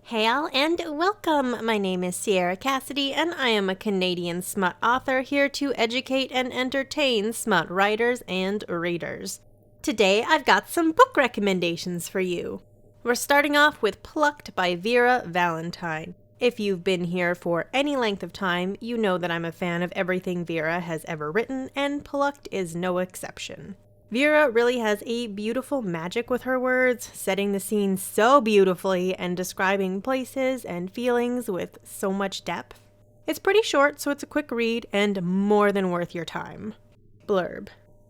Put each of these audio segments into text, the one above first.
Hail and welcome! My name is Sierra Cassidy, and I am a Canadian smut author here to educate and entertain smut writers and readers. Today, I've got some book recommendations for you. We're starting off with Plucked by Vera Valentine. If you've been here for any length of time, you know that I'm a fan of everything Vera has ever written, and Plucked is no exception. Vera really has a beautiful magic with her words, setting the scene so beautifully and describing places and feelings with so much depth. It's pretty short, so it's a quick read and more than worth your time. Blurb.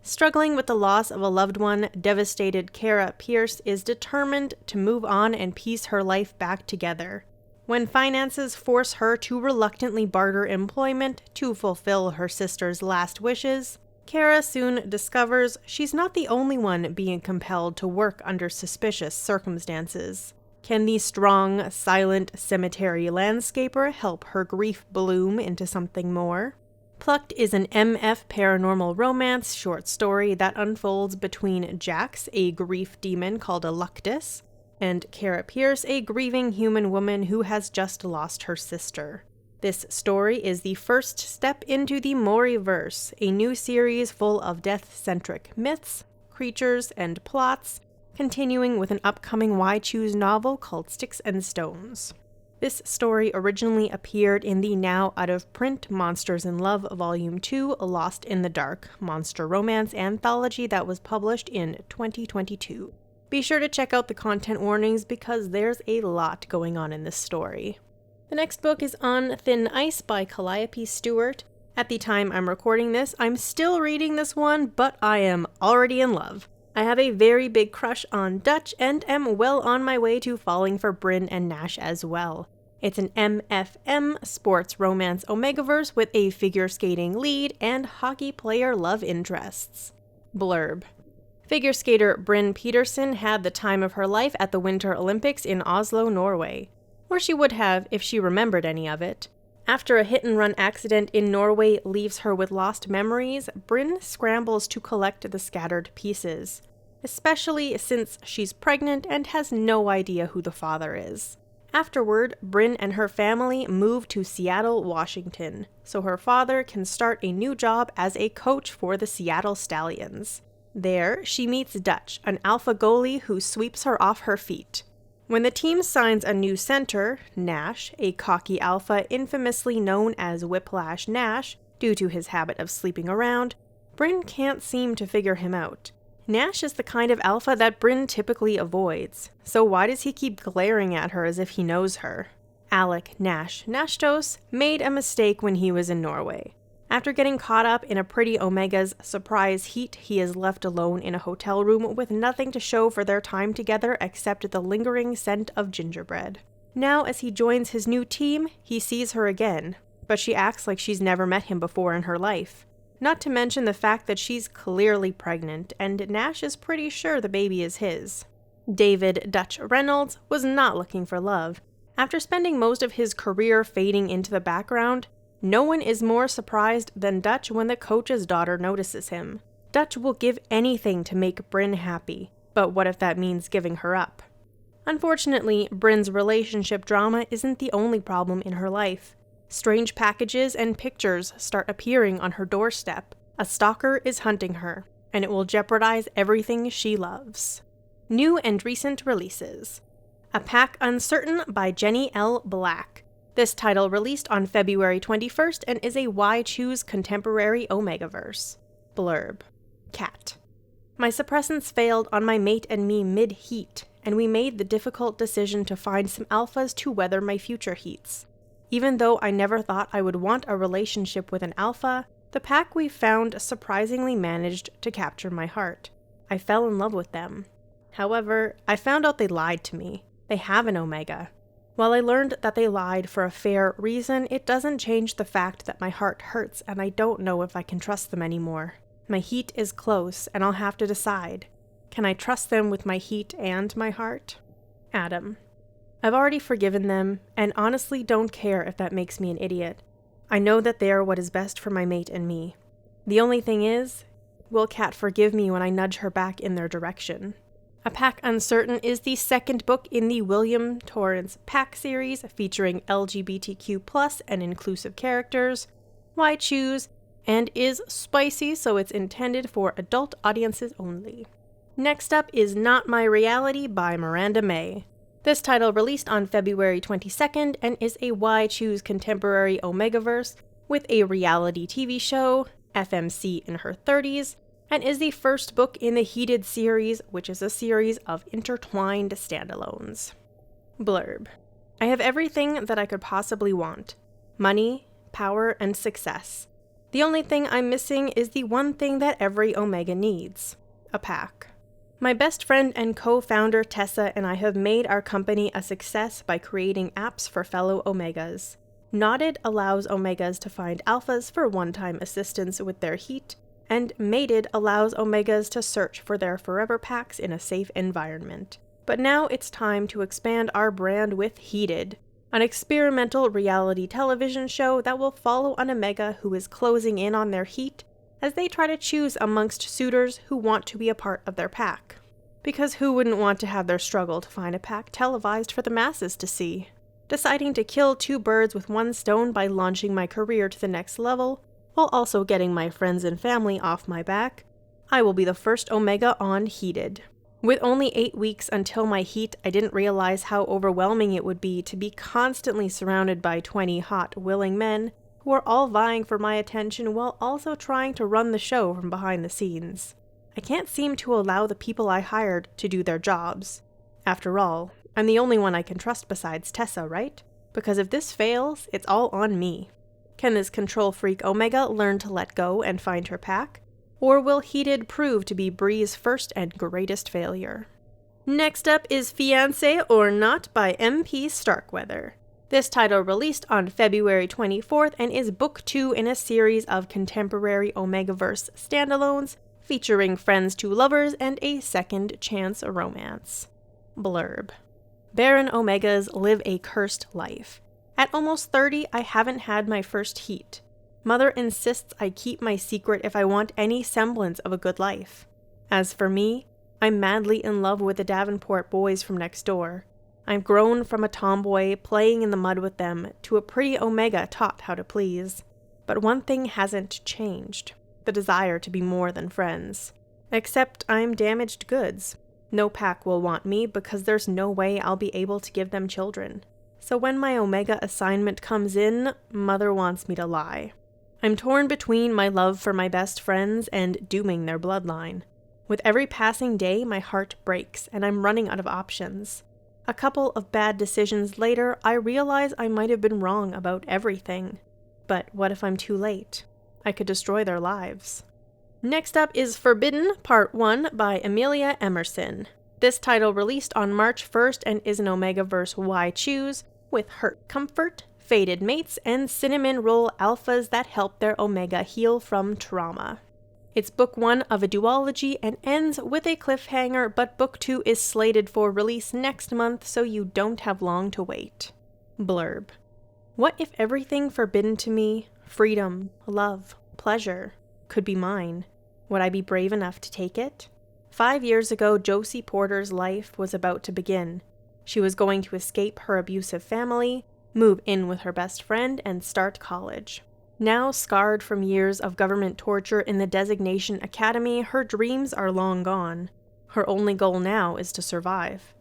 Struggling with the loss of a loved one, devastated Kara Pierce is determined to move on and piece her life back together. When finances force her to reluctantly barter employment to fulfill her sister's last wishes, Kara soon discovers she's not the only one being compelled to work under suspicious circumstances. Can the strong, silent cemetery landscaper help her grief bloom into something more? Plucked is an MF paranormal romance short story that unfolds between Jax, a grief demon called a Luctus, and Kara Pierce, a grieving human woman who has just lost her sister. This story is the first step into the OMEGAVERSE, a new series full of death-centric myths, creatures, and plots, continuing with an upcoming Why Choose novel called Sticks and Stones. This story originally appeared in the now out-of-print Monsters in Love Volume 2 Lost in the Dark monster romance anthology that was published in 2022. Be sure to check out the content warnings because there's a lot going on in this story. The next book is On Thin Ice by Calliope Stewart. At the time I'm recording this, I'm still reading this one, but I am already in love. I have a very big crush on Dutch and am well on my way to falling for Bryn and Nash as well. It's an MFM sports romance OMEGAVERSE with a figure skating lead and hockey player love interests. Blurb. Figure skater Bryn Peterson had the time of her life at the Winter Olympics in Oslo, Norway. Or she would have if she remembered any of it. After a hit-and-run accident in Norway leaves her with lost memories, Bryn scrambles to collect the scattered pieces, especially since she's pregnant and has no idea who the father is. Afterward, Bryn and her family move to Seattle, Washington, so her father can start a new job as a coach for the Seattle Stallions. There, she meets Dutch, an alpha goalie who sweeps her off her feet. When the team signs a new center, Nash, a cocky alpha infamously known as Whiplash Nash due to his habit of sleeping around, Bryn can't seem to figure him out. Nash is the kind of alpha that Bryn typically avoids, so why does he keep glaring at her as if he knows her? Alec Nash Nashtos made a mistake when he was in Norway. After getting caught up in a pretty Omega's surprise heat, he is left alone in a hotel room with nothing to show for their time together except the lingering scent of gingerbread. Now, as he joins his new team, he sees her again, but she acts like she's never met him before in her life. Not to mention the fact that she's clearly pregnant, and Nash is pretty sure the baby is his. David Dutch Reynolds was not looking for love. After spending most of his career fading into the background, no one is more surprised than Dutch when the coach's daughter notices him. Dutch will give anything to make Bryn happy, but what if that means giving her up? Unfortunately, Bryn's relationship drama isn't the only problem in her life. Strange packages and pictures start appearing on her doorstep. A stalker is hunting her, and it will jeopardize everything she loves. New and recent releases. A Pack Uncertain by Jenny L. Black. This title released on February 21st and is a Why Choose contemporary OMEGAVERSE. Blurb. Cat. My suppressants failed on my mate and me mid-heat, and we made the difficult decision to find some alphas to weather my future heats. Even though I never thought I would want a relationship with an alpha, the pack we found surprisingly managed to capture my heart. I fell in love with them. However, I found out they lied to me. They have an Omega. While I learned that they lied for a fair reason, it doesn't change the fact that my heart hurts and I don't know if I can trust them anymore. My heat is close and I'll have to decide. Can I trust them with my heat and my heart? Adam. I've already forgiven them and honestly don't care if that makes me an idiot. I know that they are what is best for my mate and me. The only thing is, will Kat forgive me when I nudge her back in their direction? A Pack Uncertain is the second book in the William Torrance Pack series featuring LGBTQ+ and inclusive characters. Why choose? And is spicy, so it's intended for adult audiences only. Next up is Not My Reality by Miranda May. This title released on February 22nd and is a Why Choose contemporary OMEGAVERSE with a reality TV show, FMC in her 30s, and is the first book in the Heated series, which is a series of intertwined standalones. Blurb. I have everything that I could possibly want. Money, power, and success. The only thing I'm missing is the one thing that every Omega needs. A pack. My best friend and co-founder Tessa and I have made our company a success by creating apps for fellow Omegas. Knotted allows Omegas to find alphas for one-time assistance with their heat, and Mated allows Omegas to search for their forever packs in a safe environment. But now it's time to expand our brand with Heated, an experimental reality television show that will follow an Omega who is closing in on their heat as they try to choose amongst suitors who want to be a part of their pack. Because who wouldn't want to have their struggle to find a pack televised for the masses to see? Deciding to kill two birds with one stone by launching my career to the next level, while also getting my friends and family off my back, I will be the first Omega on Heated. With only 8 weeks until my heat, I didn't realize how overwhelming it would be to be constantly surrounded by 20 hot, willing men who are all vying for my attention while also trying to run the show from behind the scenes. I can't seem to allow the people I hired to do their jobs. After all, I'm the only one I can trust besides Tessa, right? Because if this fails, it's all on me. Can this control freak Omega learn to let go and find her pack? Or will Heated prove to be Bree's first and greatest failure? Next up is Fiancé or Not by MP Starkweather. This title released on February 24th and is book 2 in a series of contemporary OMEGAVERSE standalones featuring friends to lovers and a second chance romance. Blurb. Barren Omegas live a cursed life. At almost 30, I haven't had my first heat. Mother insists I keep my secret if I want any semblance of a good life. As for me, I'm madly in love with the Davenport boys from next door. I've grown from a tomboy playing in the mud with them to a pretty Omega taught how to please. But one thing hasn't changed: the desire to be more than friends. Except I'm damaged goods. No pack will want me because there's no way I'll be able to give them children. So when my Omega assignment comes in, Mother wants me to lie. I'm torn between my love for my best friends and dooming their bloodline. With every passing day, my heart breaks, and I'm running out of options. A couple of bad decisions later, I realize I might have been wrong about everything. But what if I'm too late? I could destroy their lives. Next up is Forbidden, Part 1 by Amelia Emerson. This title released on March 1st and is an OMEGAVERSE Why Choose, with hurt comfort, fated mates, and cinnamon roll alphas that help their Omega heal from trauma. It's book 1 of a duology and ends with a cliffhanger, but book 2 is slated for release next month, so you don't have long to wait. Blurb. What if everything forbidden to me, freedom, love, pleasure, could be mine? Would I be brave enough to take it? 5 years ago, Josie Porter's life was about to begin. She was going to escape her abusive family, move in with her best friend, and start college. Now scarred from years of government torture in the Designation Academy, her dreams are long gone. Her only goal now is to survive.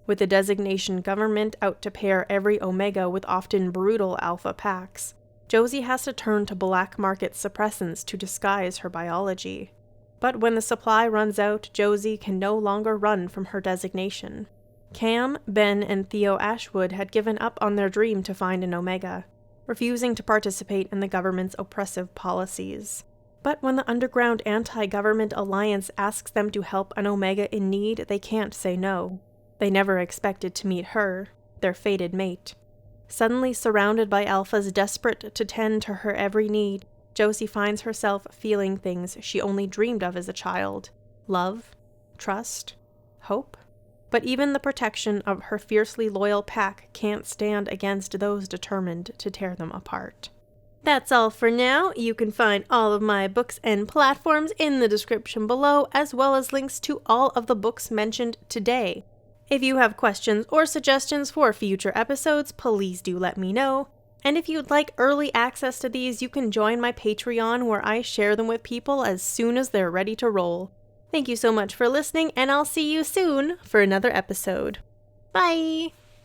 With the Designation government out to pair every Omega with often brutal alpha packs, Josie has to turn to black market suppressants to disguise her biology. But when the supply runs out, Josie can no longer run from her designation. Cam, Ben, and Theo Ashwood had given up on their dream to find an Omega, refusing to participate in the government's oppressive policies. But when the underground anti-government alliance asks them to help an Omega in need, they can't say no. They never expected to meet her, their fated mate. Suddenly surrounded by alphas desperate to tend to her every need, Josie finds herself feeling things she only dreamed of as a child: love, trust, hope. But even the protection of her fiercely loyal pack can't stand against those determined to tear them apart. That's all for now. You can find all of my books and platforms in the description below, as well as links to all of the books mentioned today. If you have questions or suggestions for future episodes, please do let me know. And if you'd like early access to these, you can join my Patreon where I share them with people as soon as they're ready to roll. Thank you so much for listening, and I'll see you soon for another episode. Bye!